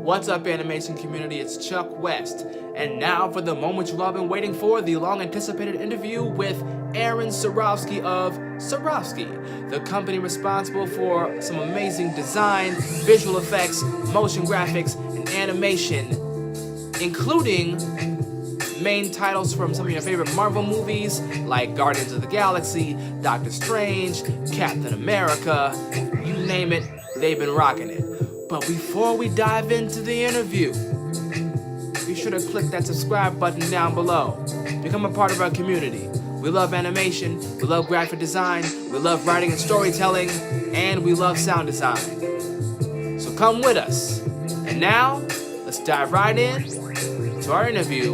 What's up, animation community? It's Chuck West. And now for the moment you've all been waiting for, the long-anticipated interview with Erin Sarofsky of Sarofsky, the company responsible for some amazing design, visual effects, motion graphics, and animation, including main titles from some of your favorite Marvel movies like Guardians of the Galaxy, Doctor Strange, Captain America, you name it, they've been rocking it. But before we dive into the interview, be sure to click that subscribe button down below. Become a part of our community. We love animation, we love graphic design, we love writing and storytelling, and we love sound design. So come with us. And now, let's dive right in to our interview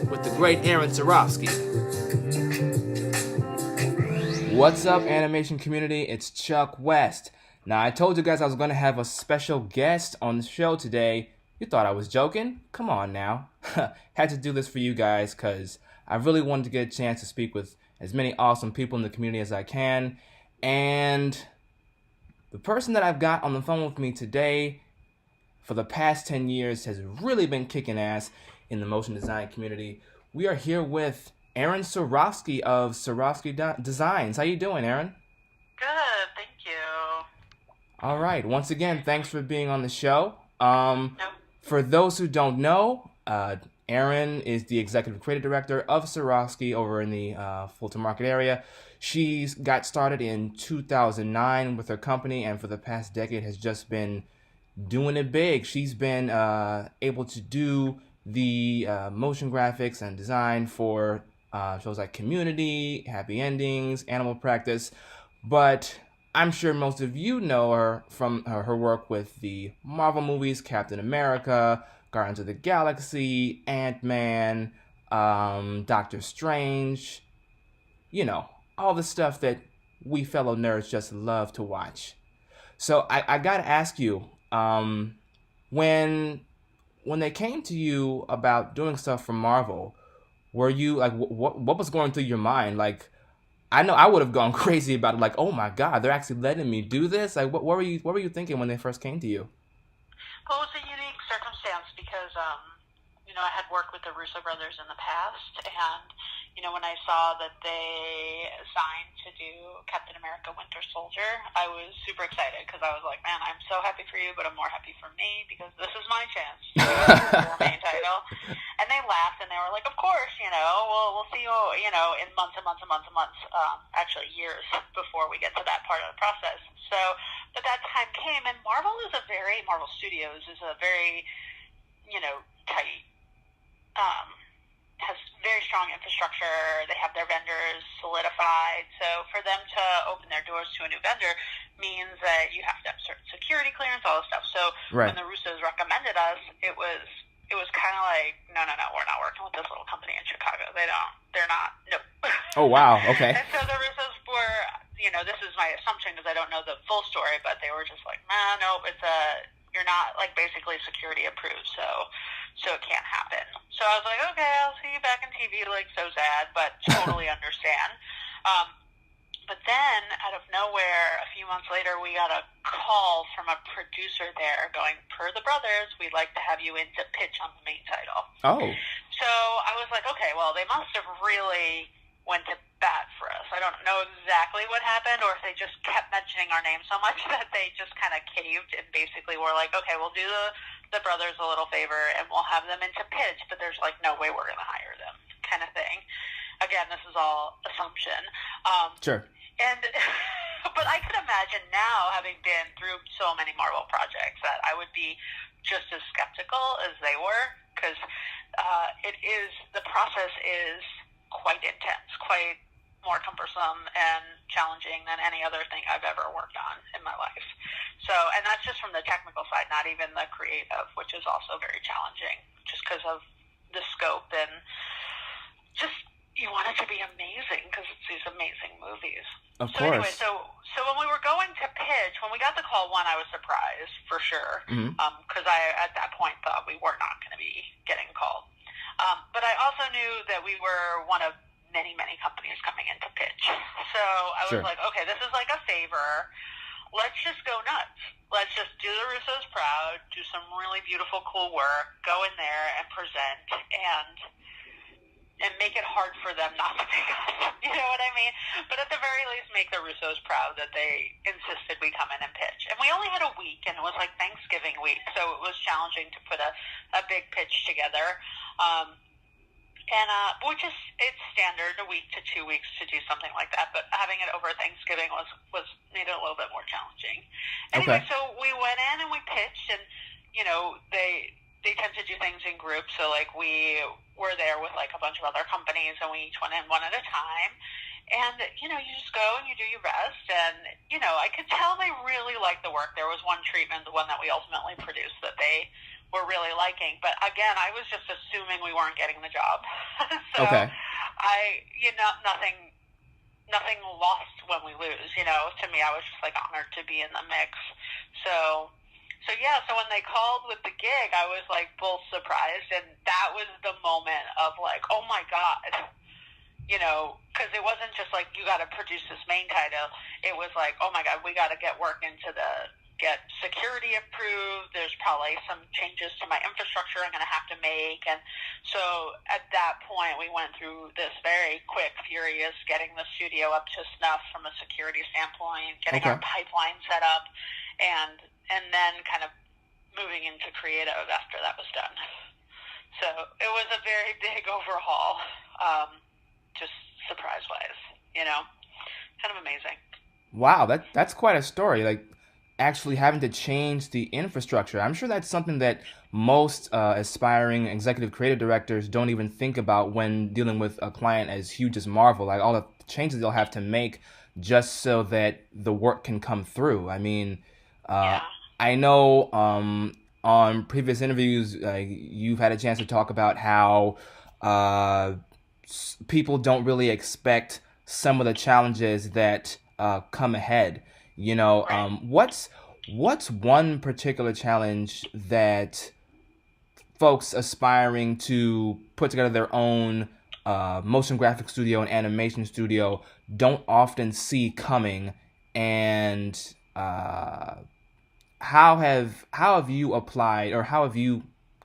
with the great Erin Sarofsky. What's up, animation community? It's Chuck West. Now, I told you guys I was going to have a special guest on the show today. You thought I was joking? Come on now. Had to do this for you guys because I really wanted to get a chance to speak with as many awesome people in the community as I can. And the person that I've got on the phone with me today for the past 10 years has really been kicking ass in the motion design community. We are here with Erin Sarofsky of Sarofsky Designs. How you doing, Erin? Good, thank you. All right. Once again, thanks for being on the show. For those who don't know, Erin is the executive creative director of Sarofsky over in the Fulton Market area. She's got started in 2009 with her company, and for the past decade has just been doing it big. She's been able to do the motion graphics and design for shows like Community, Happy Endings, Animal Practice, but I'm sure most of you know her from her work with the Marvel movies, Captain America, Guardians of the Galaxy, Ant-Man, Doctor Strange, you know, all the stuff that we fellow nerds just love to watch. So I gotta ask you, when they came to you about doing stuff for Marvel, were you like, what was going through your mind? Like, I know I would have gone crazy about it. Like, oh my God, they're actually letting me do this. Like, what were you thinking when they first came to you? Well, it was a unique circumstance because, I had worked with the Russo brothers in the past, and, when I saw that they signed to do Captain America Winter Soldier, I was super excited because I was like, man, I'm so happy for you, but I'm more happy for me because this is my chance to do your main title. And they laughed and they were like, of course, we'll see you, in months and months and months and months, actually years before we get to that part of the process. So, but that time came, and Marvel Studios is a very, tight, has very strong infrastructure. They have their vendors solidified. So for them to open their doors to a new vendor means that you have to have certain security clearance, all this stuff. So Right. When the Russos recommended us, it was kind of like, no, we're not working with this little company in Chicago. They're not, nope. Oh, wow, okay. And so the Russos were, this is my assumption because I don't know the full story, but they were just like, nah, nope, you're not like basically security approved, so it can't happen. So I was like, okay, I'll see you back in TV, like so sad, but totally understand. But then, out of nowhere, a few months later, we got a call from a producer there going, per the brothers, we'd like to have you in to pitch on the main title. Oh. So I was like, okay, well, they must have really went to bat for us. I don't know exactly what happened, or if they just kept mentioning our name so much that they just kind of caved and basically were like, okay, we'll do the brothers a little favor and we'll have them in to pitch, but there's like no way we're going to hire them kind of thing. Again, this is all assumption. Sure. But I could imagine now, having been through so many Marvel projects, that I would be just as skeptical as they were, because the process is quite intense, quite more cumbersome and challenging than any other thing I've ever worked on in my life. So, and that's just from the technical side, not even the creative, which is also very challenging, just because of the scope and just, you want it to be amazing because it's these amazing movies. Of so course. Anyway, so when we were going to pitch, when we got the call, I was surprised for sure, because I at that point thought we were not going to be getting called. But I also knew that we were one of many companies coming in to pitch. So I was Sure. like, okay, this is like a favor. let's just go nuts. Let's just do the Russos proud, do some really beautiful, cool work, go in there and present, and make it hard for them not to pick us. You know what I mean? But at the very least, make the Russos proud that they insisted we come in and pitch. And we only had a week, and it was like Thanksgiving week, so it was challenging to put a big pitch together. Which is, it's standard, a week to 2 weeks to do something like that, but having it over Thanksgiving was made it a little bit more challenging. Anyway, Okay. so we went in and we pitched, and, you know, they tend to do things in groups, so, like, we were there with, like, a bunch of other companies, and we each went in one at a time, and, you know, you just go and you do your best, and, you know, I could tell they really liked the work. There was one treatment, the one that we ultimately produced, that they were really liking, but again, I was just assuming we weren't getting the job. So Okay. nothing lost when we lose, you know. To me, I was just like honored to be in the mix. So when they called with the gig, I was like both surprised, and that was the moment of like, oh my God, you know, because it wasn't just like you got to produce this main title. It was like, oh my God, we got to get work into get security approved. There's probably some changes to my infrastructure I'm going to have to make. And so at that point, we went through this very quick, furious, getting the studio up to snuff from a security standpoint, getting our pipeline set up, and then kind of moving into creative after that was done. So it was a very big overhaul, just surprise-wise, you know, kind of amazing. Wow, that's quite a story. Like, actually having to change the infrastructure. I'm sure that's something that most aspiring executive creative directors don't even think about when dealing with a client as huge as Marvel. Like, all the changes they'll have to make just so that the work can come through. I mean, I know on previous interviews, you've had a chance to talk about how people don't really expect some of the challenges that come ahead. You know, what's one particular challenge that folks aspiring to put together their own motion graphic studio and animation studio don't often see coming, and how have you applied, or how have you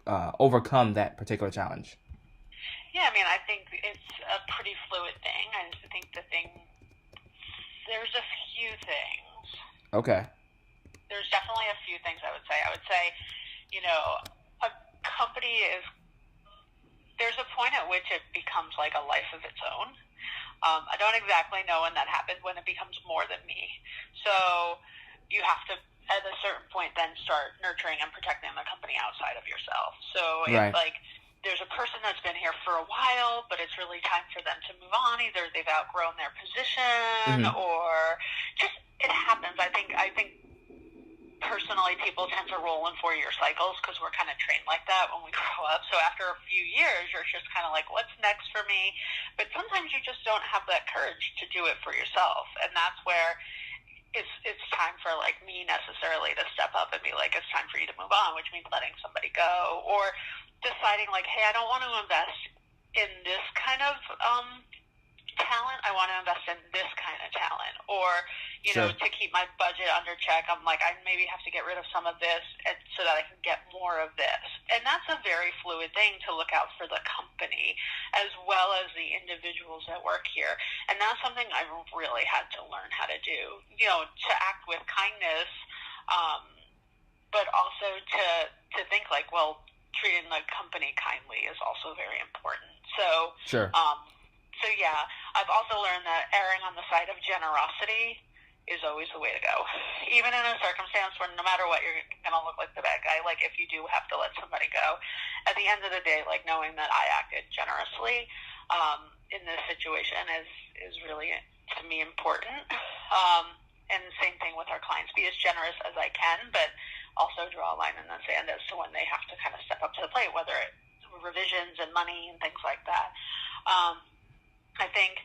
overcome that particular challenge? Yeah, I mean, I think it's a pretty fluid thing. I think there's a few things. Okay. There's definitely a few things I would say. I would say, you know, a company there's a point at which it becomes like a life of its own. I don't exactly know when that happens, when it becomes more than me. So you have to, at a certain point, then start nurturing and protecting the company outside of yourself. So if, like, there's a person that's been here for a while, but it's really time for them to move on. Either they've outgrown their position, or just it happens. I think personally, people tend to roll in 4-year cycles because we're kind of trained like that when we grow up. So after a few years, you're just kind of like, what's next for me? But sometimes you just don't have that courage to do it for yourself, and that's where it's time for like me necessarily to step up and be like, it's time for you to move on, which means letting somebody go, or deciding like, hey, I don't want to invest in this kind of talent. I want to invest in this kind of talent, or you know, to keep my budget under check, I'm like, I maybe have to get rid of some of this so that I can get more of this. And that's a very fluid thing to look out for the company as well as the individuals that work here. And that's something I've really had to learn how to do, you know, to act with kindness, but also to think like, well, treating the company kindly is also very important. So, so yeah, I've also learned that erring on the side of generosity is always the way to go. Even in a circumstance where no matter what, you're going to look like the bad guy. Like if you do have to let somebody go, at the end of the day, like knowing that I acted generously in this situation is really, to me, important. And same thing with our clients. Be as generous as I can, but also draw a line in the sand as to when they have to kind of step up to the plate, whether it's revisions and money and things like that. I think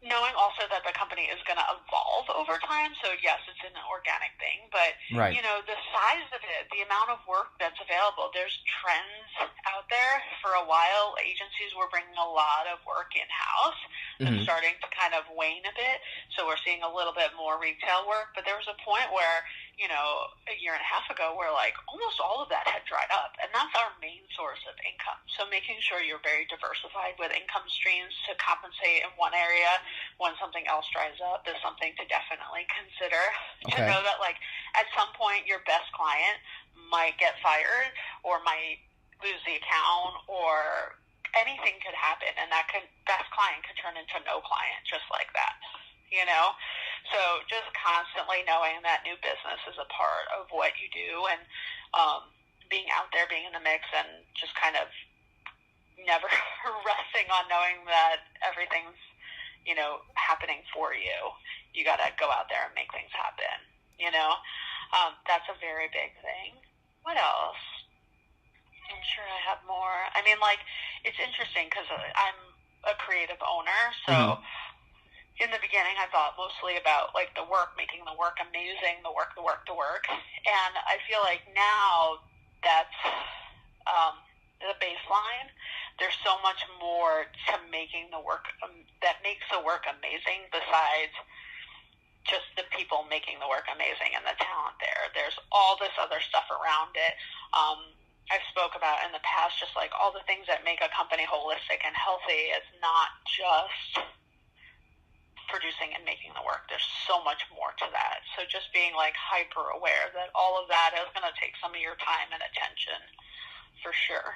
knowing also that the company is going to evolve over time. So yes, it's an organic thing, but you know, the size of it, the amount of work that's available, there's trends out there. For a while, agencies were bringing a lot of work in-house. It's starting to kind of wane a bit, so we're seeing a little bit more retail work. But there was a point where, you know, a year and a half ago, where like almost all of that had dried up, and that's our main source of income. So making sure you're very diversified with income streams to compensate in one area when something else dries up is something to definitely consider. To know that like at some point your best client might get fired or might lose the account or anything could happen, and that best client could turn into no client just like that, you know? So just constantly knowing that new business is a part of what you do, and being out there, being in the mix, and just kind of never resting on knowing that everything's, you know, happening for you. You got to go out there and make things happen, you know? That's a very big thing. What else? I'm sure I have more. I mean, like, it's interesting because I'm a creative owner, so in the beginning I thought mostly about, like, the work, making the work amazing, the work. And I feel like now that's the baseline. There's so much more to making the work that makes the work amazing besides just the people making the work amazing and the talent there. There's all this other stuff around it. I spoke about in the past, just like all the things that make a company holistic and healthy. It's not just producing and making the work. There's so much more to that. So just being like hyper aware that all of that is going to take some of your time and attention for sure.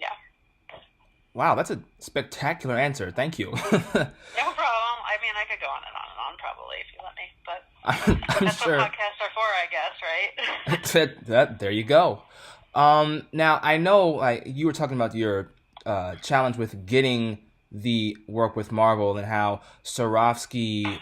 Yeah. Wow, that's a spectacular answer. Thank you. No problem. I mean, I could go on and on probably if you let me, but I'm that's sure. what podcasts are for, I guess, right? There you go. Now, I know you were talking about your challenge with getting the work with Marvel and how Sarofsky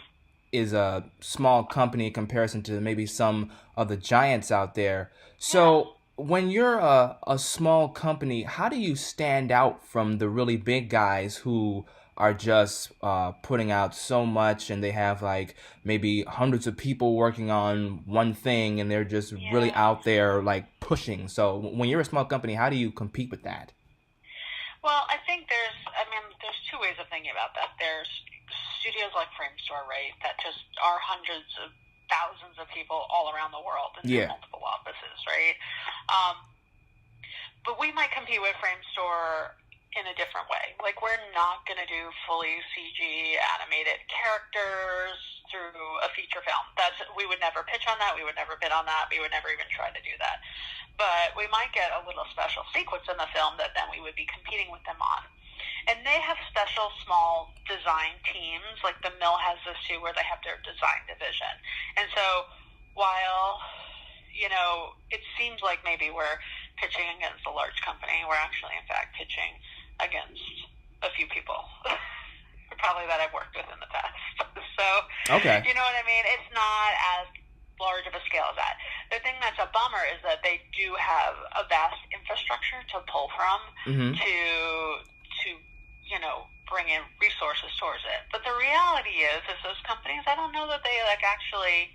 is a small company in comparison to maybe some of the giants out there. So when you're a small company, how do you stand out from the really big guys who are just putting out so much, and they have like maybe hundreds of people working on one thing, and they're just really out there like pushing? So when you're a small company, how do you compete with that? Well, I think there's two ways of thinking about that. There's studios like Framestore, right, that just are hundreds of thousands of people all around the world and multiple offices, right? But we might compete with Framestore in a different way. Like, we're not going to do fully CG animated characters through a feature film. We would never pitch on that. We would never bid on that. We would never even try to do that. But we might get a little special sequence in the film that then we would be competing with them on. And they have special small design teams. Like the Mill has this too, where they have their design division. And so while, you know, it seems like maybe we're pitching against a large company, we're actually in fact pitching against a few people probably that I've worked with in the past. So, you know what I mean? It's not as large of a scale as that. The thing that's a bummer is that they do have a vast infrastructure to pull from to you know, bring in resources towards it. But the reality is those companies, I don't know that they like actually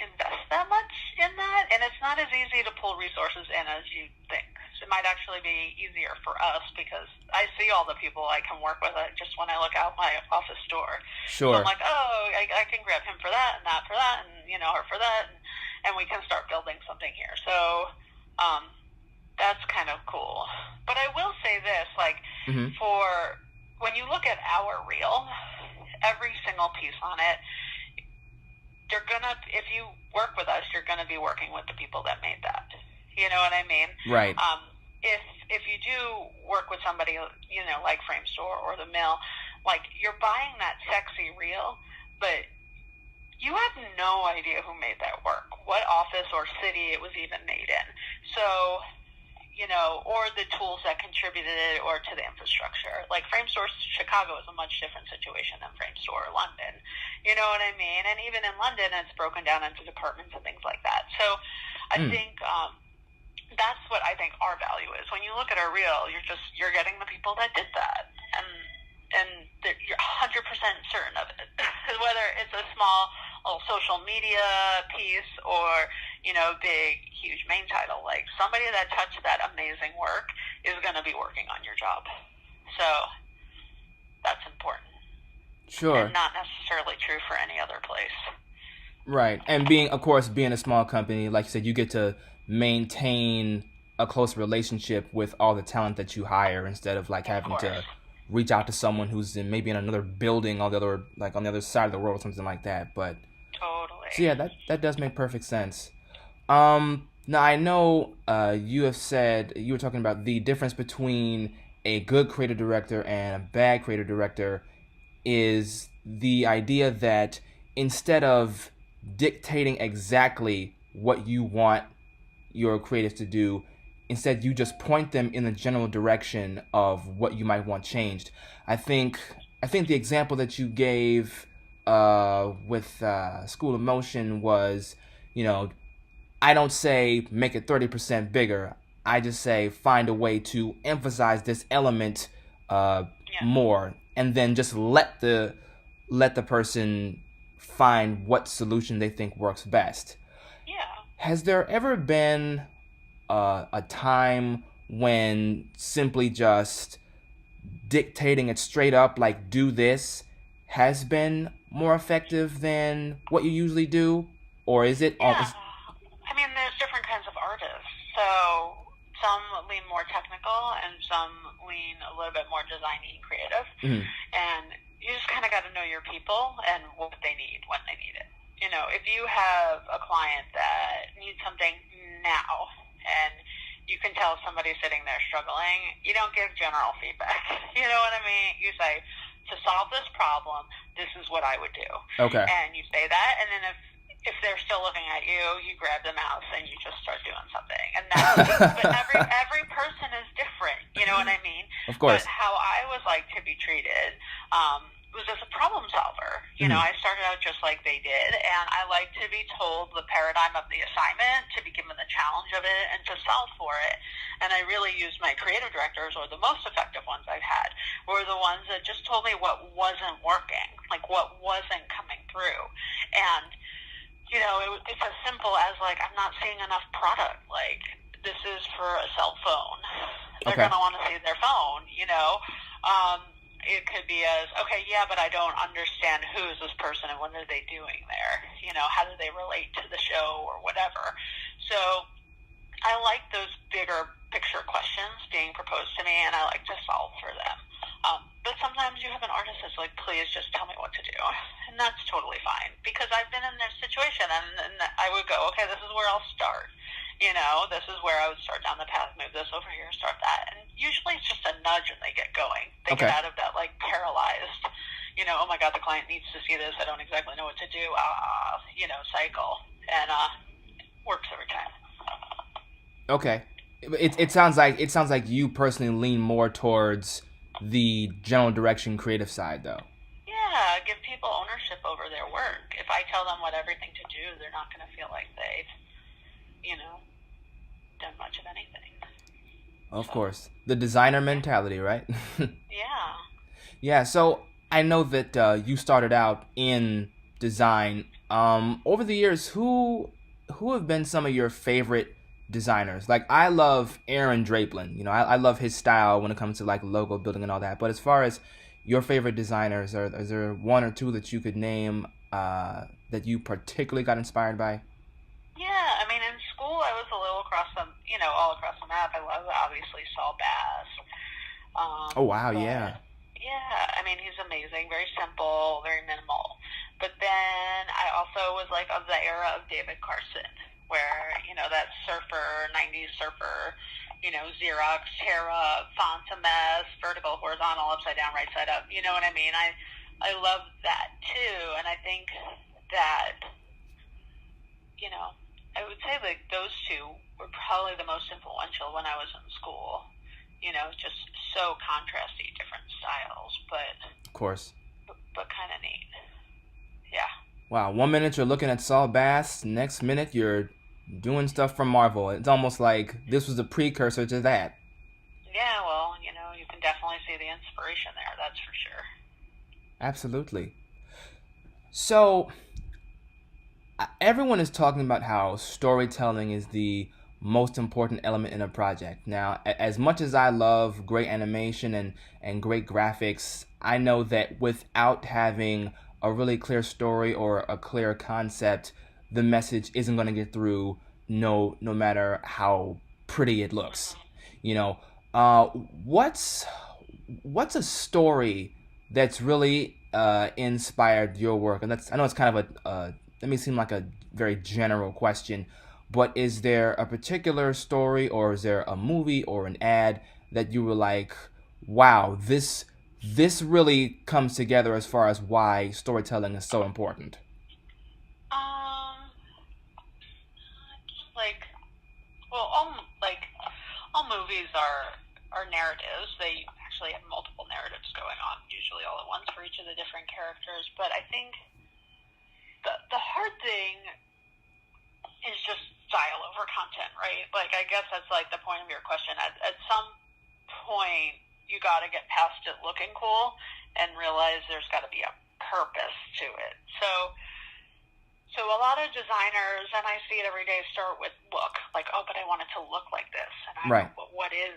invest that much in that, and it's not as easy to pull resources in as you think. So it might actually be easier for us because I see all the people I can work with just when I look out my office door. Sure. So I'm like, oh, I can grab him for that, and you know, her for that, and we can start building something here. So that's kind of cool. But I will say this, like, for when you look at our reel, every single piece on it, if you work with us, you're gonna be working with the people that made that. You know what I mean? Right. If you do work with somebody, you know, like Framestore or the Mill, like, you're buying that sexy reel, but you have no idea who made that work, what office or city it was even made in. So, you know, or the tools that contributed it, or to the infrastructure. Like Framestore Chicago is a much different situation than Framestore London. You know what I mean? And even in London, it's broken down into departments and things like that. So I think that's what I think our value is. When you look at our reel, you're getting the people that did that, and you're 100% certain of it. Whether it's a small little social media piece or, you know, big, huge main title, like somebody that touched that amazing work is going to be working on your job. So that's important. Sure. And not necessarily true for any other place. Right. And being a small company, like you said, you get to maintain a close relationship with all the talent that you hire instead of like having to reach out to someone who's maybe in another building on the other side of the world or something like that. But totally. So yeah, that does make perfect sense. Now I know you were talking about the difference between a good creative director and a bad creative director is the idea that instead of dictating exactly what you want your creatives to do, instead you just point them in the general direction of what you might want changed. I think the example that you gave with School of Motion was, I don't say make it 30% bigger. I just say find a way to emphasize this element more, and then just let the person find what solution they think works best. Yeah. Has there ever been a time when simply just dictating it straight up, like do this, has been more effective than what you usually do? Or is it almost... I mean, there's different kinds of artists. So some lean more technical and some lean a little bit more designy, creative. Mm-hmm. And you just kind of got to know your people and what they need when they need it. If you have a client that needs something now and you can tell somebody's sitting there struggling, you don't give general feedback. You know what I mean? You say, to solve this problem, this is what I would do. Okay. And you say that, and then if they're still looking at you, you grab the mouse and you just start doing something. And but every person is different. You know what I mean? Of course. But how I was like to be treated was as a problem solver. I started out just like they did, and I like to be told the paradigm of the assignment, to be given the challenge of it, and to solve for it. And I really used my creative directors, or the most effective ones I've had, were the ones that just told me what wasn't working, like what wasn't coming through. And it's as simple as like, I'm not seeing enough product. Like, this is for a cell phone. They're going to want to see their phone, It could be as, okay, yeah, but I don't understand who is this person and what are they doing there? How do they relate to the show or whatever? So I like those bigger picture questions being proposed to me, and I like to solve for them. But sometimes you have an artist that's like, please just tell me what to do. And that's totally fine, because I've been in this situation, and I would go, okay, this is where I'll start. This is where I would start down the path, move this over here, start that. And usually it's just a nudge when they get going. They get out of that, like, paralyzed, oh my God, the client needs to see this, I don't exactly know what to do, cycle. And works every time. Okay. It sounds like you personally lean more towards the general direction creative side, though. Yeah, give people ownership over their work. If I tell them everything to do, they're not going to feel like they've, done much of anything. Of course. The designer mentality, right? Yeah. Yeah, so I know that you started out in design. Over the years, who have been some of your favorite designers? Like, I love Aaron Draplin. I love his style when it comes to like logo building and all that. But as far as your favorite designers, is there one or two that you could name that you particularly got inspired by? Yeah, I mean, in school I was a little all across the map. I love, obviously, Saul Bass. Oh, wow, yeah. Yeah, I mean, he's amazing, very simple, very minimal. But then I also was like of the era of David Carson, where, that surfer, 90s surfer, Xerox, Terra, fonts a mess, vertical, horizontal, upside down, right side up. You know what I mean? I love that too, and I think that, I would say like those two were probably the most influential when I was in school. Just so contrasty, different styles, but of course, but kind of neat. Yeah. Wow, 1 minute you're looking at Saul Bass, next minute you're doing stuff from Marvel. It's almost like this was a precursor to that. Yeah, well, you can definitely see the inspiration there, that's for sure. Absolutely. So, everyone is talking about how storytelling is the most important element in a project? Now, as much as I love great animation and great graphics, I know that without having a really clear story or a clear concept, the message isn't going to get through no matter how pretty it looks. You know, what's a story that's really inspired your work? And I know it's kind of that may seem like a very general question, but is there a particular story, or is there a movie or an ad that you were like, wow, this really comes together as far as why storytelling is so important? Um, like, well, all movies are narratives. They actually have multiple narratives going on, usually all at once for each of the different characters. But I think the hard thing is just style over content, right? Like, I guess that's like the point of your question. At some point, you got to get past it looking cool and realize there's got to be a purpose to it. So a lot of designers, and I see it every day, start with look, like, oh, but I want it to look like this, and Right. but what is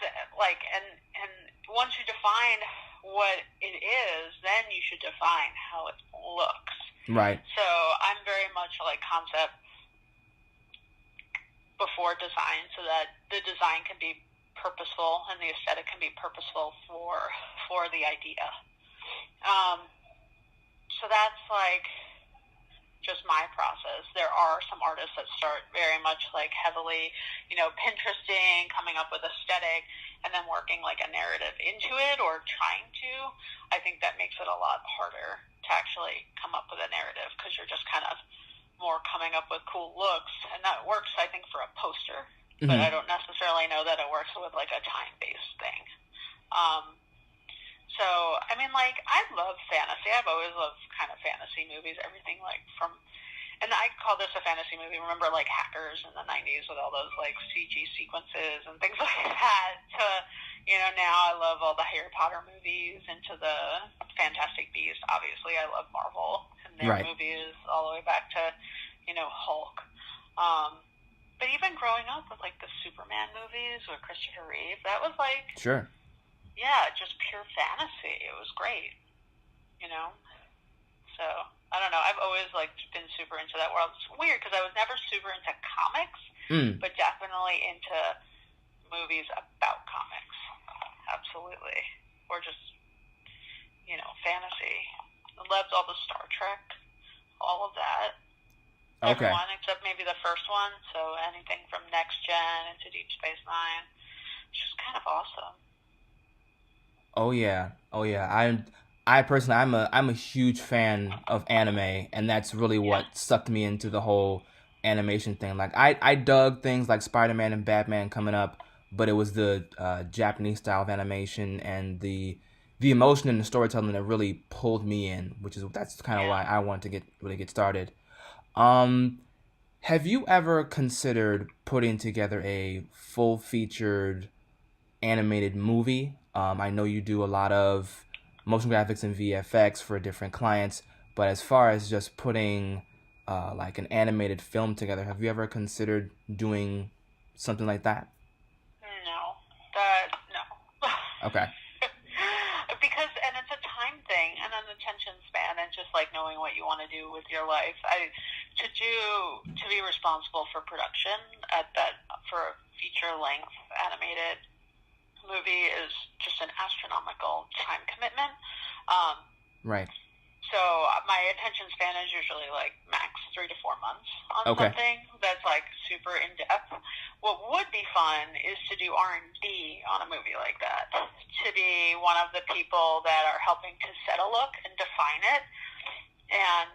it? Like, and once you define what it is, then you should define how it looks. Right. So I'm very much like concept before design, so that the design can be purposeful and the aesthetic can be purposeful for the idea. So that's like just my process. There are some artists that start very much like heavily, Pinteresting, coming up with aesthetic, and then working like a narrative into it, or trying to. I think that makes it a lot harder to actually come up with a narrative, because you're just kind of more coming up with cool looks, and that works, I think, for a poster, but I don't necessarily know that it works with like a time-based thing. So, I mean, like, I love fantasy. I've always loved kind of fantasy movies, everything like from, and I call this a fantasy movie. Remember, like, Hackers in the 90s with all those, like, CG sequences and things like that, to, now I love all the Harry Potter movies, into the Fantastic Beasts. Obviously, I love Marvel and their movies all the way back to, Hulk. But even growing up with, like, the Superman movies with Christopher Reeve, that was, like... Sure. Yeah, just pure fantasy. It was great, So, I don't know. I've always, like, been super into that world. It's weird, because I was never super into comics, but definitely into movies about comics. Absolutely. Or just, fantasy. I loved all the Star Trek, all of that. Okay. Everyone, except maybe the first one. So anything from Next Gen into Deep Space Nine. It's just kind of awesome. Oh yeah. I personally, I'm a huge fan of anime, and that's really what sucked me into the whole animation thing. Like, I dug things like Spider-Man and Batman coming up, but it was the Japanese style of animation and the emotion and the storytelling that really pulled me in, that's kind of why I wanted to really get started. Have you ever considered putting together a full featured animated movie? I know you do a lot of motion graphics and VFX for different clients, but as far as just putting like an animated film together, have you ever considered doing something like that? No. Okay. Because, and it's a time thing, and an attention span, and just like knowing what you want to do with your life. To be responsible for production for a feature length animated movie is just an astronomical time commitment. Right. So my attention span is usually like max 3 to 4 months on something that's like super in depth. What would be fun is to do R&D on a movie like that. To be one of the people that are helping to set a look and define it, and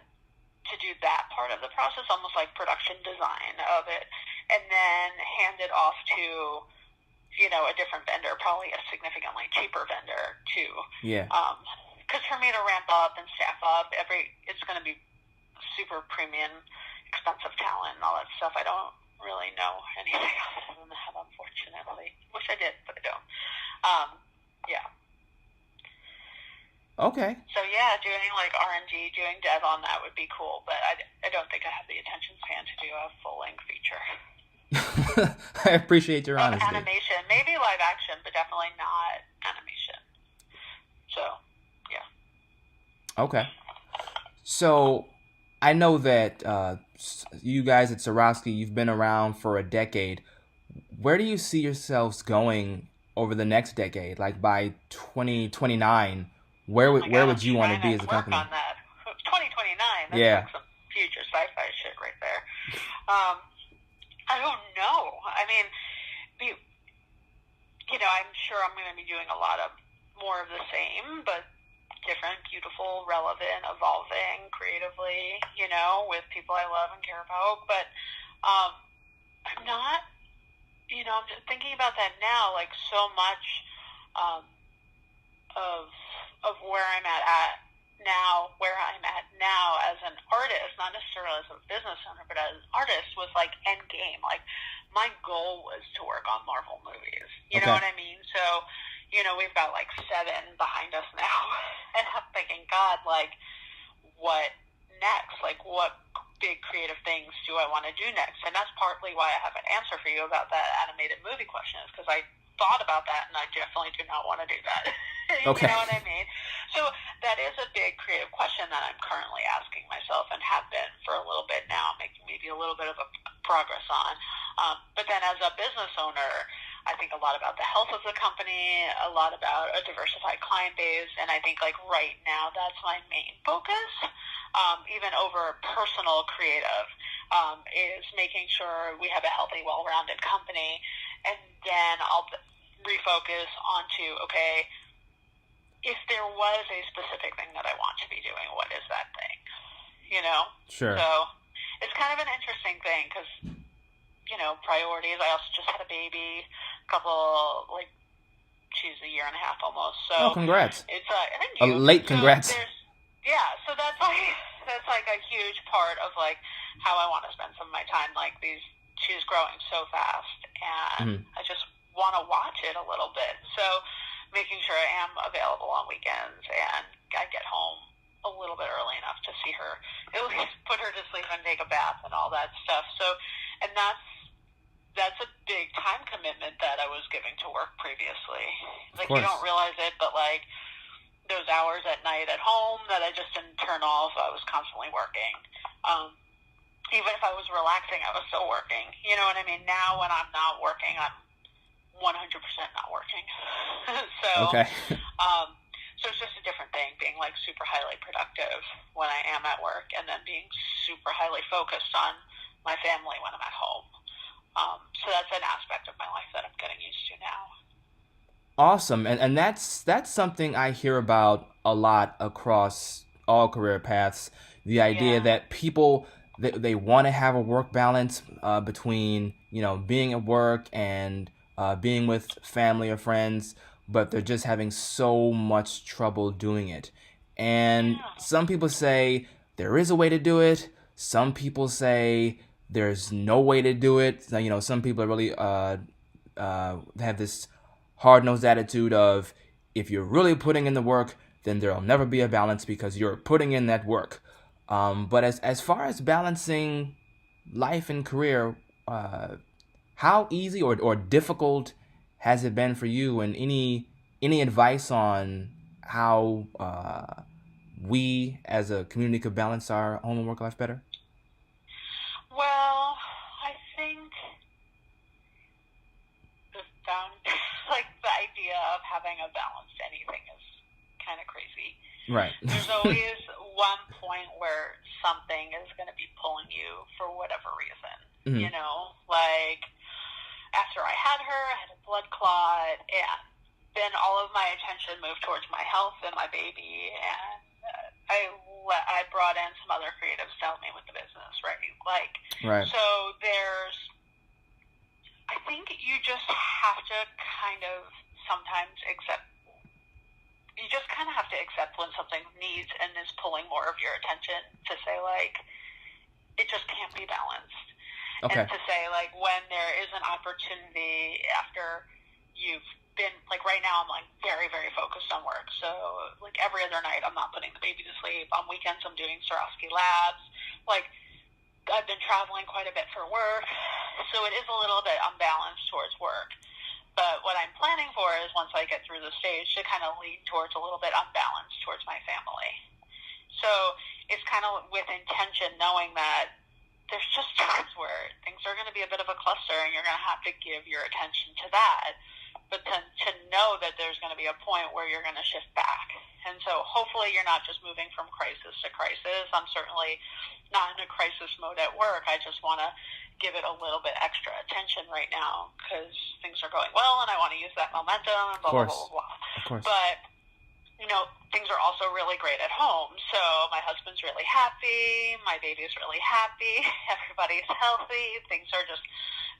to do that part of the process, almost like production design of it, and then hand it off to a different vendor, probably a significantly cheaper vendor too. Yeah. Because for me to ramp up and staff up, it's going to be super premium, expensive talent and all that stuff. I don't really know anything else than that, unfortunately. Wish I did, but I don't. Yeah. Okay. So yeah, doing like R&D, doing dev on that would be cool, but I don't think I have the attention span to do a full-length feature. I appreciate your Of honesty. animation, maybe live action, but definitely not animation. So, yeah. Okay. So I know that you guys at Sarofsky, you've been around for a decade. Where do you see yourselves going over the next decade? Like by 2029, where would you want to be as a company? On that. 2029. That's Yeah. like some future sci-fi shit right there. I don't know. I mean, I'm sure I'm going to be doing a lot of more of the same, but different, beautiful, relevant, evolving, creatively, with people I love and care about. But I'm not, I'm just thinking about that now, like so much of where I'm at now as an artist, not necessarily as a business owner, but as an artist was like end game. Like my goal was to work on Marvel movies. You know what I mean? So, we've got like 7 behind us now. And I'm thinking, God, like what next? Like what big creative things do I want to do next? And that's partly why I have an answer for you about that animated movie question, is because I thought about that and I definitely do not want to do that. Okay. You know what I mean? So that is a big creative question that I'm currently asking myself and have been for a little bit now, making maybe a little bit of a progress on. But then as a business owner, I think a lot about the health of the company, a lot about a diversified client base, and I think like right now that's my main focus, even over personal creative, is making sure we have a healthy, well-rounded company, and then I'll refocus onto, okay, if there was a specific thing that I want to be doing, what is that thing? Sure. So it's kind of an interesting thing because, priorities. I also just had a baby, she's a year and a half almost. So congrats. It's thank you. Late congrats. So that's like a huge part of like how I want to spend some of my time. Like she's growing so fast, and I just want to watch it a little bit. So making sure I am available on weekends and I get home a little bit early enough to see her, at least put her to sleep and take a bath and all that stuff. So, and that's a big time commitment that I was giving to work previously. Like you don't realize it, but like those hours at night at home that I just didn't turn off, I was constantly working. Even if I was relaxing, I was still working. You know what I mean? Now when I'm not working, I'm 100% not working. So, so it's just a different thing, being like super highly productive when I am at work, and then being super highly focused on my family when I'm at home. So that's an aspect of my life that I'm getting used to now. Awesome, and that's something I hear about a lot across all career paths. The idea that people they want to have a work balance between being at work and being with family or friends, but they're just having so much trouble doing it. And some people say there is a way to do it. Some people say there's no way to do it. So, some people are really have this hard-nosed attitude of if you're really putting in the work, then there'll never be a balance because you're putting in that work. But as far as balancing life and career, how easy or difficult has it been for you, and any advice on how we as a community could balance our home and work life better? Well, I think the idea of having a balanced anything is kind of crazy. Right. There's always one point where something is going to be pulling you for whatever reason. Like after I had her, I had a blood clot, and then all of my attention moved towards my health and my baby, and I brought in some other creatives to help me with the business, right? So I think you just have to kind of sometimes accept when something needs and is pulling more of your attention, to say like it just can't be balanced. Okay. And to say like when there is an opportunity after you've been, like, right now I'm, like, very, very focused on work. So, like, every other night I'm not putting the baby to sleep. On weekends I'm doing Sarofsky labs. Like, I've been traveling quite a bit for work. So it is a little bit unbalanced towards work. But what I'm planning for is once I get through the stage to kind of lean towards a little bit unbalanced towards my family. So it's kind of with intention, knowing that there's just times where things are going to be a bit of a cluster and you're going to have to give your attention to that. But then to know that there's going to be a point where you're going to shift back. And so hopefully you're not just moving from crisis to crisis. I'm certainly not in a crisis mode at work. I just want to give it a little bit extra attention right now because things are going well and I want to use that momentum and blah, blah, blah, blah, blah. Of course. But, you know, things are also really great at home. So my husband's really happy. My baby's really happy. Everybody's healthy. Things are just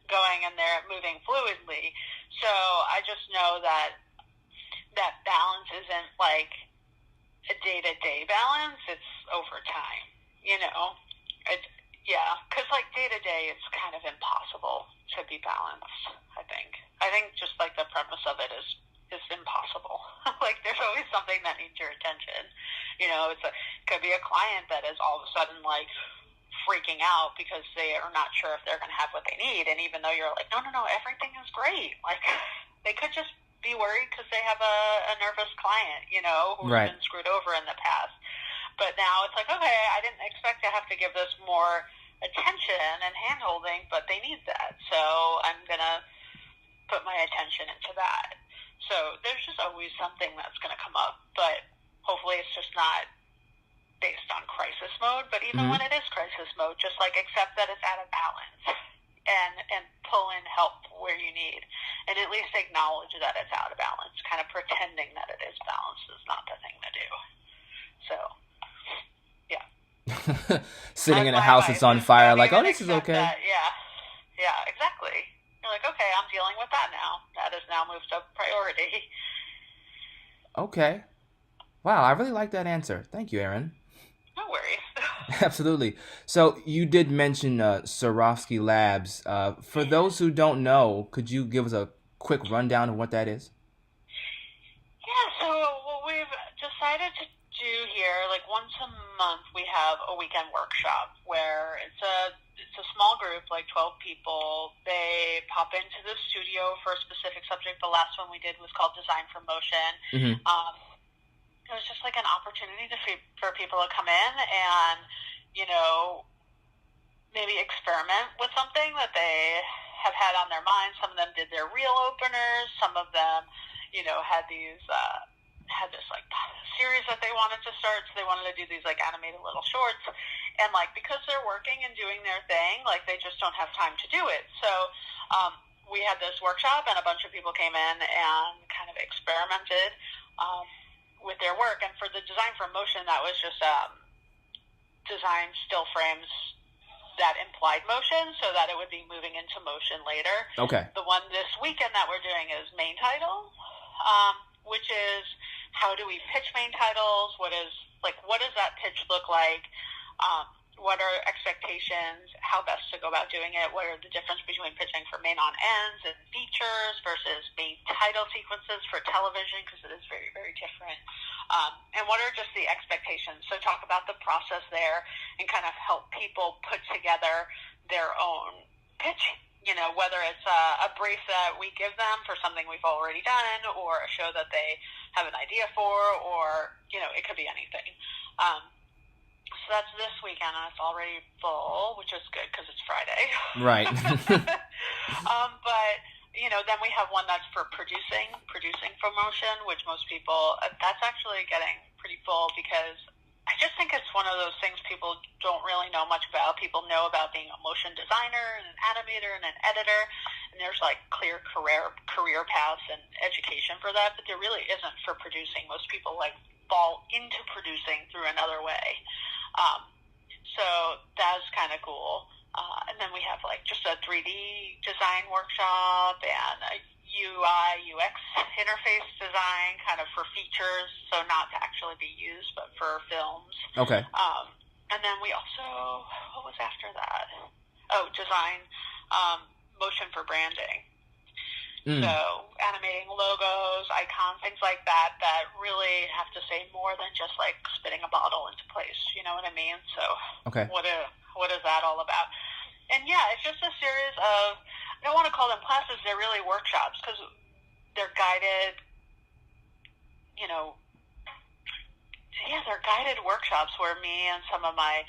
going and they're moving fluidly. So I just know that that balance isn't like a day-to-day balance. It's over time, you know. Because like day-to-day, it's kind of impossible to be balanced, I think. I think just like the premise of it is impossible. Like there's always something that needs your attention. You know, it could be a client that is all of a sudden like freaking out because they are not sure if they're going to have what they need. And even though you're like, no, everything is great. Like they could just be worried because they have a nervous client, you know, who's right. been screwed over in the past. But now it's like, okay, I didn't expect to have to give this more attention and hand-holding, but they need that. So I'm going to put my attention into that. So there's just always something that's going to come up, but hopefully it's just not based on crisis mode. But even when it is crisis mode, just like accept that it's out of balance and pull in help where you need. And at least acknowledge that it's out of balance. Kind of pretending that it is balanced is not the thing to do. So... Sitting in a house that's on fire, like, oh, this is okay. Yeah, exactly. You're like, okay, I'm dealing with that now. That has now moved up priority. Okay. Wow, I really like that answer. Thank you, Erin. No worries. Absolutely. So you did mention Sarofsky Labs. For those who don't know, could you give us a quick rundown of what that is? Yeah, so what we've decided to do here, like once a month, we have a weekend workshop where it's a small group, like 12 people. They pop into the studio for a specific subject. The last one we did was called Design for Motion. It was just like an opportunity for people to come in and, you know, maybe experiment with something that they have had on their mind. Some of them did their reel openers. Some of them, you know, had these... had this like series that they wanted to start, so they wanted to do these like animated little shorts, and like because they're working and doing their thing, like they just don't have time to do it. So we had this workshop and a bunch of people came in and kind of experimented with their work. And for the Design for Motion, that was just design still frames that implied motion so that it would be moving into motion later. Okay. The one this weekend that we're doing is main title, which is how do we pitch main titles? What does that pitch look like? What are expectations? How best to go about doing it? What are the difference between pitching for main on ends and features versus main title sequences for television, because it is very, very different. And what are just the expectations? So talk about the process there and kind of help people put together their own pitch. You know, whether it's a brief that we give them for something we've already done or a show that they have an idea for, or, you know, it could be anything. So that's this weekend, and it's already full, which is good because it's Friday. Right. But, you know, then we have one that's for producing promotion, which most people, that's actually getting pretty full because I just think it's one of those things people don't really know much about. People know about being a motion designer and an animator and an editor, and there's like clear career paths and education for that, but there really isn't for producing. Most people like fall into producing through another way. So that's kind of cool. And then we have like just a 3D design workshop and a UI, UX interface design kind of for features, so not to actually be used, but for films. Okay. And then we also, what was after that? Oh, design, motion for branding. So animating logos, icons, things like that really have to say more than just like spitting a bottle into place. You know what I mean? So Okay. what is that all about? And yeah, it's just a series of, I don't want to call them classes, they're really workshops because they're guided, you know, they're guided workshops where me and some of my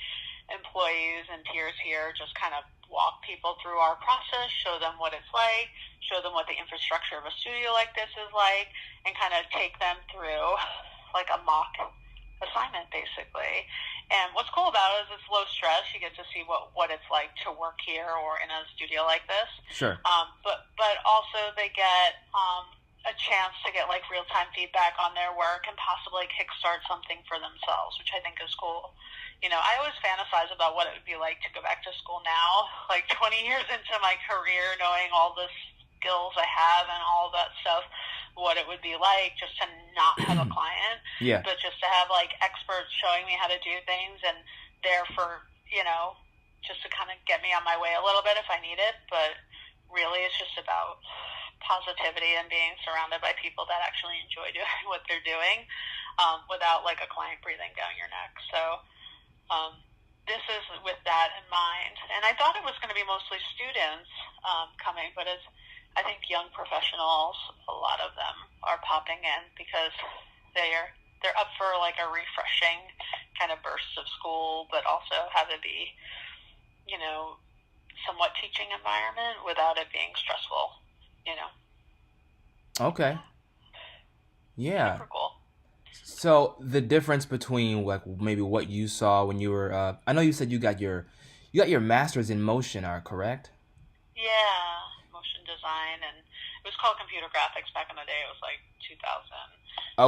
employees and peers here just kind of walk people through our process, show them what it's like, show them what the infrastructure of a studio like this is like, and kind of take them through like a mock assignment basically. And what's cool about it is it's low stress. You get to see what it's like to work here or in a studio like this. Sure. But also they get a chance to get like real-time feedback on their work and possibly kickstart something for themselves, which I think is cool. You know, I always fantasize about what it would be like to go back to school now, like 20 years into my career, knowing all the skills I have and all that stuff, what it would be like just to not have a client, but just to have like experts showing me how to do things and there for, you know, just to kind of get me on my way a little bit if I need it. But really it's just about positivity and being surrounded by people that actually enjoy doing what they're doing without like a client breathing down your neck. So this is with that in mind. And I thought it was going to be mostly students coming, but it's, I think young professionals, a lot of them are popping in because they're up for like a refreshing kind of burst of school, but also have it be, you know, somewhat teaching environment without it being stressful, you know. Okay. Yeah. Super cool. So the difference between like maybe what you saw when you were I know you said you got your master's in motion art, correct? Yeah, motion design, and it was called computer graphics back in the day. It was like 2000.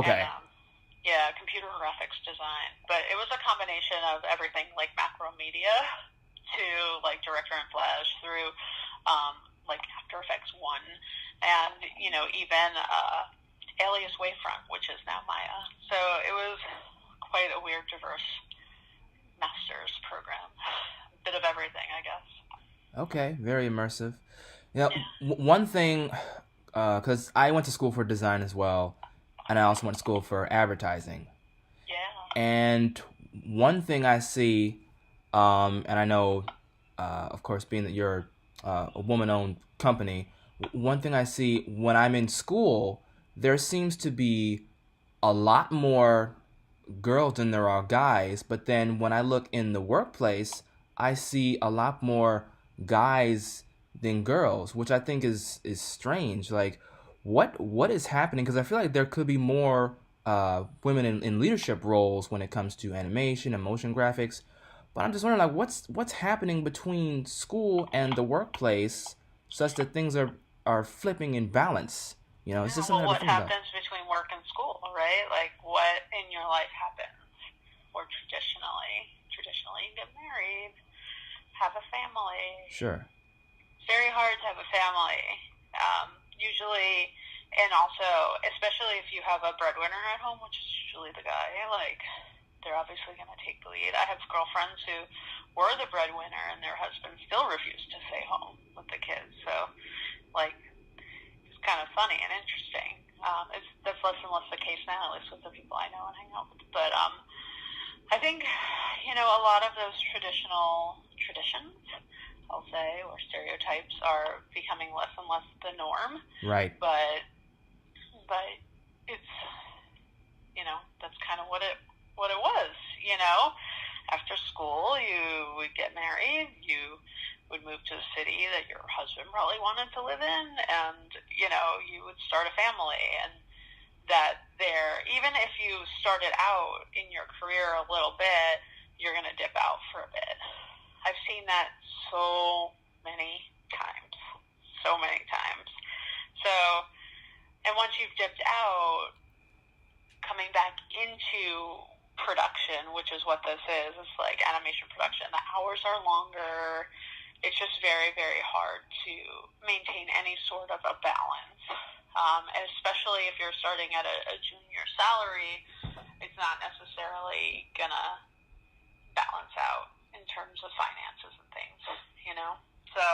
Okay. And, yeah, computer graphics design. But it was a combination of everything like macro media to like Director and Flash through like After Effects 1 and, you know, even Alias Wavefront, which is now Maya. So it was quite a weird, diverse master's program. A bit of everything, I guess. Okay, very immersive. You know, one thing, because I went to school for design as well, and I also went to school for advertising. Yeah. And one thing I see, and I know, of course, being that you're a woman-owned company, one thing I see when I'm in school, there seems to be a lot more girls than there are guys. But then when I look in the workplace, I see a lot more guys than girls, which I think is strange. Like, what is happening? Because I feel like there could be more women in leadership roles when it comes to animation and motion graphics. But I'm just wondering, like, what's happening between school and the workplace, such that things are flipping in balance. You know, it's just something what to think about. happens between work and school, right? Like, what in your life happens? Or traditionally you get married, have a family. Sure. It's very hard to have a family. Usually, and also, especially if you have a breadwinner at home, which is usually the guy, like, they're obviously going to take the lead. I have girlfriends who were the breadwinner and their husbands still refused to stay home with the kids. So, like, it's kind of funny and interesting. That's less and less the case now, at least with the people I know and hang out with. But I think, you know, a lot of those traditions, I'll say, or stereotypes are becoming less and less the norm. Right. But it's, you know, that's kind of what it was, you know. After school, you would get married, you would move to the city that your husband probably wanted to live in, and, you know, you would start a family, and that there, even if you started out in your career a little bit, you're going to dip out for a bit. I've seen that so many times. So, and once you've dipped out, coming back into production, which is what this is, it's like animation production. The hours are longer. It's just very, very hard to maintain any sort of a balance. Especially if you're starting at a junior salary, it's not necessarily going to balance out in terms of finances and things, you know? So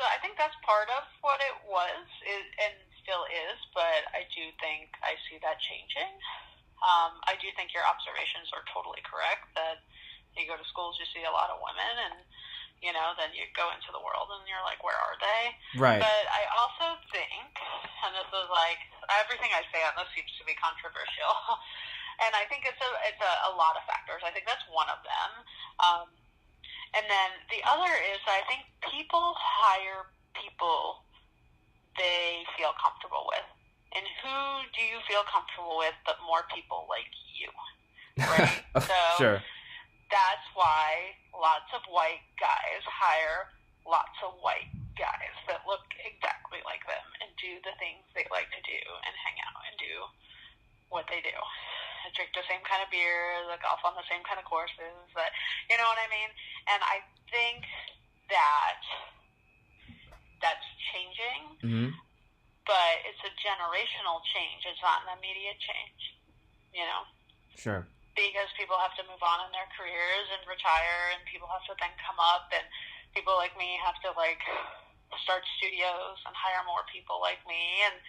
I think that's part of what it was and still is, but I do think I see that changing. I do think your observations are totally correct, that you go to schools, you see a lot of women, and, you know, then you go into the world and you're like, where are they? Right. But I also think, and this is like, everything I say on this seems to be controversial, and I think it's a lot of factors. I think that's one of them. And then the other is, I think people hire people they feel comfortable with. And who do you feel comfortable with but more people like you? Right? So sure. That's why lots of white guys hire lots of white guys that look exactly like them and do the things they like to do and hang out and do what they do. Drink the same kind of beer, like golf on the same kind of courses, that, you know what I mean? And I think that's changing, but it's a generational change. It's not an immediate change, you know? Sure. Because people have to move on in their careers and retire, and people have to then come up, and people like me have to, like, start studios and hire more people like me, and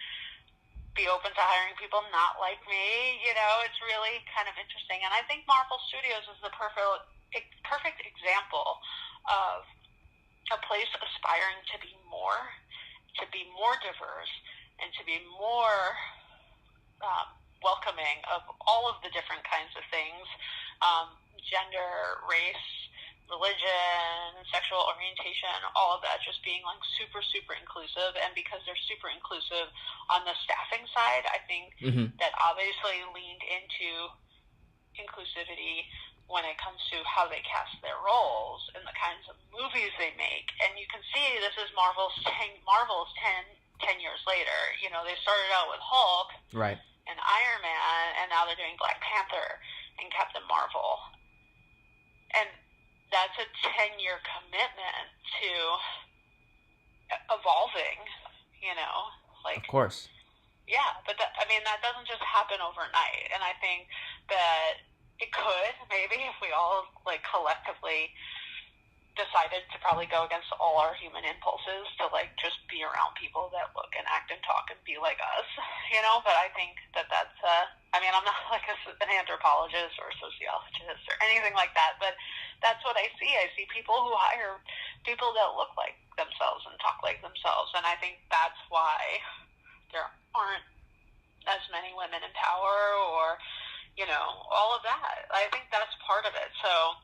be open to hiring people not like me. You know, it's really kind of interesting. And I think Marvel Studios is the perfect example of a place aspiring to be more diverse, and to be more welcoming of all of the different kinds of things, gender, race, religion, sexual orientation, all of that, just being like super, super inclusive. And because they're super inclusive on the staffing side, I think that obviously leaned into inclusivity when it comes to how they cast their roles and the kinds of movies they make. And you can see this is Marvel's 10 years later. You know, they started out with Hulk, right, and Iron Man, and now they're doing Black Panther and Captain Marvel. And that's a 10-year commitment to evolving, you know, like. Of course. Yeah, but that doesn't just happen overnight. And I think that it could, maybe, if we all, like, collectively decided to probably go against all our human impulses to, like, just be around people that look and act and talk and be like us, you know? But I think that's, I'm not like an anthropologist or a sociologist or anything like that, but that's what I see. I see people who hire people that look like themselves and talk like themselves, and I think that's why there aren't as many women in power, or, you know, all of that. I think that's part of it. So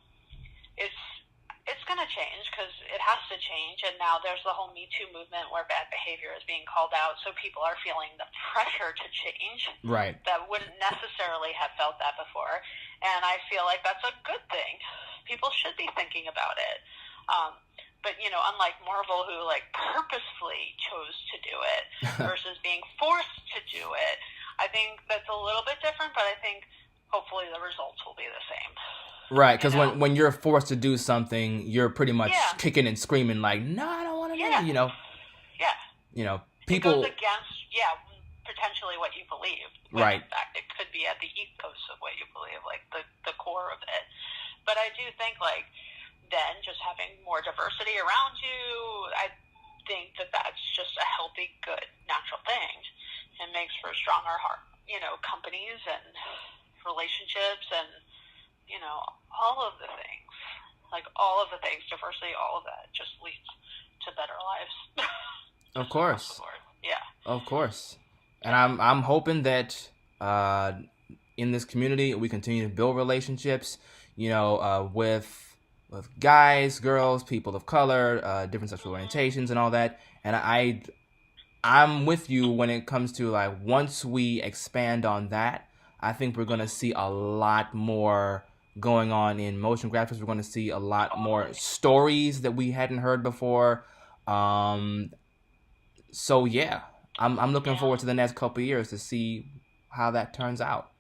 it's going to change, because it has to change. And now there's the whole Me Too movement where bad behavior is being called out. So people are feeling the pressure to change. Right. That wouldn't necessarily have felt that before. And I feel like that's a good thing. People should be thinking about it. But, you know, unlike Marvel, who, like, purposefully chose to do it versus being forced to do it, I think that's a little bit different, but I think hopefully the results will be the same. Right, because when you're forced to do something, you're pretty much kicking and screaming like, no, I don't want to do it, you know? Yeah. You know, people. It goes against, potentially what you believe. Right. In fact, it could be at the ethos of what you believe, like the core of it. But I do think, like, then just having more diversity around you, I think that's just a healthy, good, natural thing. It makes for stronger, you know, companies and relationships and, you know, all of the things. Like, all of the things, diversity, all of that just leads to better lives. Of course. Yeah. Of course. And I'm hoping that in this community we continue to build relationships, you know, with guys, girls, people of color, different sexual orientations and all that. And I'm with you when it comes to, like, once we expand on that, I think we're going to see a lot more going on in motion graphics. We're going to see a lot more stories that we hadn't heard before. So yeah, I'm looking forward to the next couple of years to see how that turns out.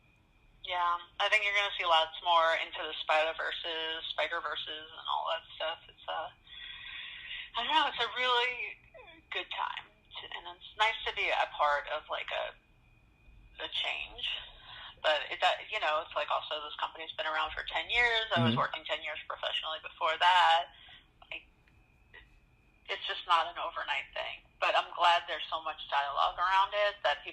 Yeah, I think you're going to see lots more into the Spider-Verses, and all that stuff. It's I don't know, it's a really good time, and it's nice to be a part of, like, a change. But you know, it's like, also, this company's been around for 10 years. I was working 10 years professionally before that. it's just not an overnight thing. But I'm glad there's so much dialogue around it that people